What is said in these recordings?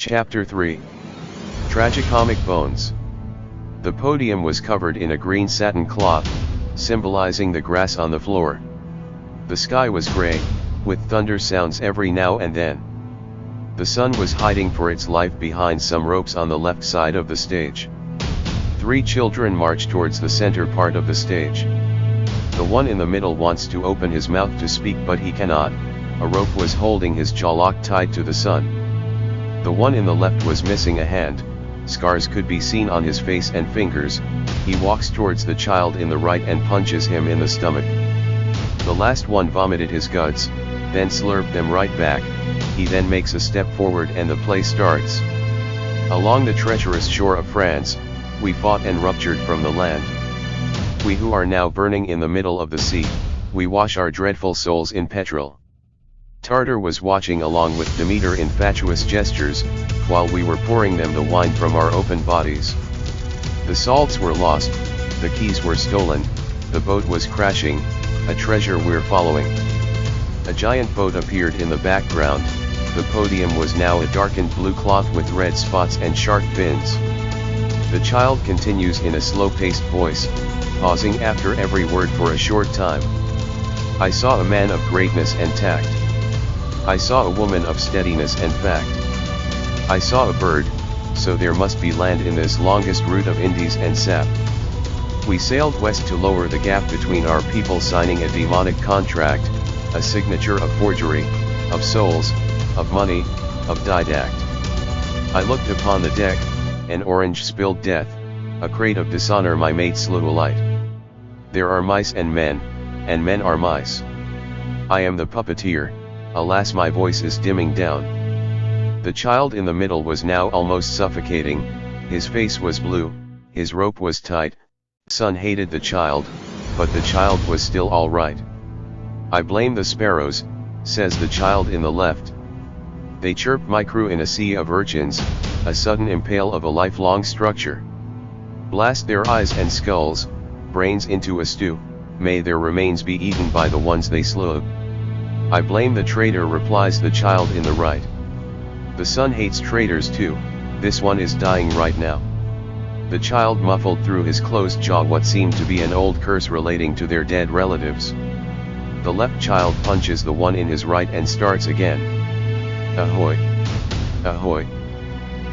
Chapter 3. Tragicomic Bones. The podium was covered in a green satin cloth, symbolizing the grass on the floor. The sky was gray, with thunder sounds every now and then. The sun was hiding for its life behind some ropes on the left side of the stage. 3 children marched towards the center part of the stage. The one in the middle wants to open his mouth to speak but he cannot. A rope was holding his jaw locked tied to the sun. The one in the left was missing a hand, scars could be seen on his face and fingers. He walks towards the child in the right and punches him in the stomach. The last one vomited his guts, then slurped them right back. He then makes a step forward and the play starts. Along the treacherous shore of France, we fought and ruptured from the land. We who are now burning in the middle of the sea, we wash our dreadful souls in petrol. Tartar was watching along with Demeter in fatuous gestures, while we were pouring them the wine from our open bodies. The salts were lost, the keys were stolen, the boat was crashing, a treasure we're following. A giant boat appeared in the background. The podium was now a darkened blue cloth with red spots and shark fins. The child continues in a slow-paced voice, pausing after every word for a short time. I saw a man of greatness and tact. I saw a woman of steadiness and fact. I saw a bird, so there must be land in this longest route of Indies and sap. We sailed west to lower the gap between our people, signing a demonic contract, a signature of forgery, of souls, of money, of didact. I looked upon the deck, an orange spilled death, a crate of dishonor my mate slew alight. There are mice and men are mice. I am the puppeteer. Alas, my voice is dimming down. The child in the middle was now almost suffocating, his face was blue, his rope was tight. Son hated the child, but the child was still all right. I blame the sparrows, says the child in the left. They chirp my crew in a sea of urchins, a sudden impale of a lifelong structure. Blast their eyes and skulls, brains into a stew, may their remains be eaten by the ones they slew. I blame the traitor, replies the child in the right. The son hates traitors too, this one is dying right now. The child muffled through his closed jaw what seemed to be an old curse relating to their dead relatives. The left child punches the one in his right and starts again. Ahoy! Ahoy!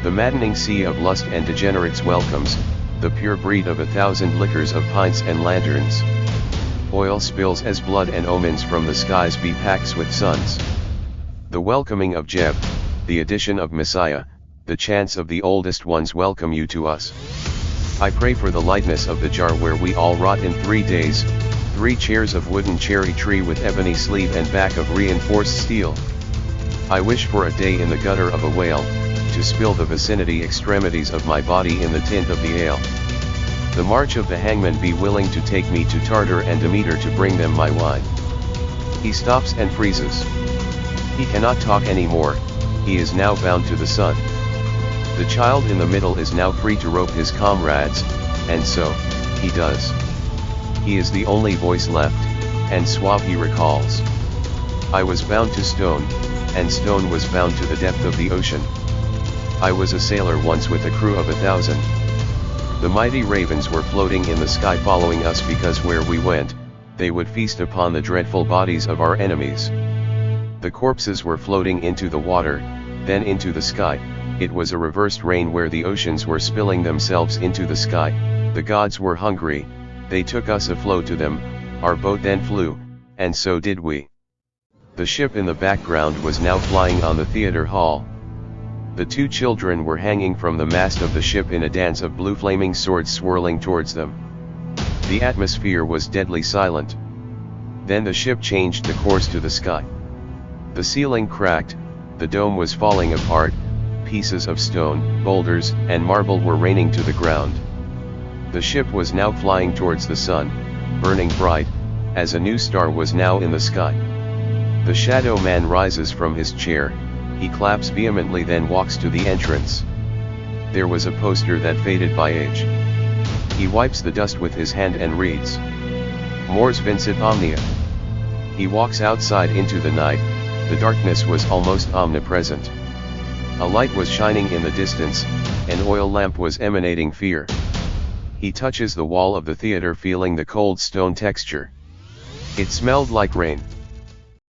The maddening sea of lust and degenerates welcomes, the pure breed of 1,000 liquors of pints and lanterns. Oil spills as blood and omens from the skies be packs with suns. The welcoming of Jeb, the addition of Messiah, the chants of the oldest ones welcome you to us. I pray for the lightness of the jar where we all rot in 3 days, 3 chairs of wooden cherry tree with ebony sleeve and back of reinforced steel. I wish for a day in the gutter of a whale, to spill the vicinity extremities of my body in the tint of the ale. The march of the hangman be willing to take me to Tartar and Demeter to bring them my wine. He stops and freezes. He cannot talk anymore, he is now bound to the sun. The child in the middle is now free to rope his comrades, and so, he does. He is the only voice left, and suave he recalls. I was bound to stone, and stone was bound to the depth of the ocean. I was a sailor once with a crew of 1,000. The mighty ravens were floating in the sky following us because where we went, they would feast upon the dreadful bodies of our enemies. The corpses were floating into the water, then into the sky. It was a reversed rain where the oceans were spilling themselves into the sky. The gods were hungry, they took us afloat to them, our boat then flew, and so did we. The ship in the background was now flying on the theater hall. The 2 children were hanging from the mast of the ship in a dance of blue flaming swords swirling towards them. The atmosphere was deadly silent. Then the ship changed the course to the sky. The ceiling cracked, the dome was falling apart, pieces of stone, boulders, and marble were raining to the ground. The ship was now flying towards the sun, burning bright, as a new star was now in the sky. The shadow man rises from his chair. He claps vehemently, then walks to the entrance. There was a poster that faded by age. He wipes the dust with his hand and reads, Mors vincit omnia. He walks outside into the night, the darkness was almost omnipresent. A light was shining in the distance, an oil lamp was emanating fear. He touches the wall of the theater feeling the cold stone texture. It smelled like rain.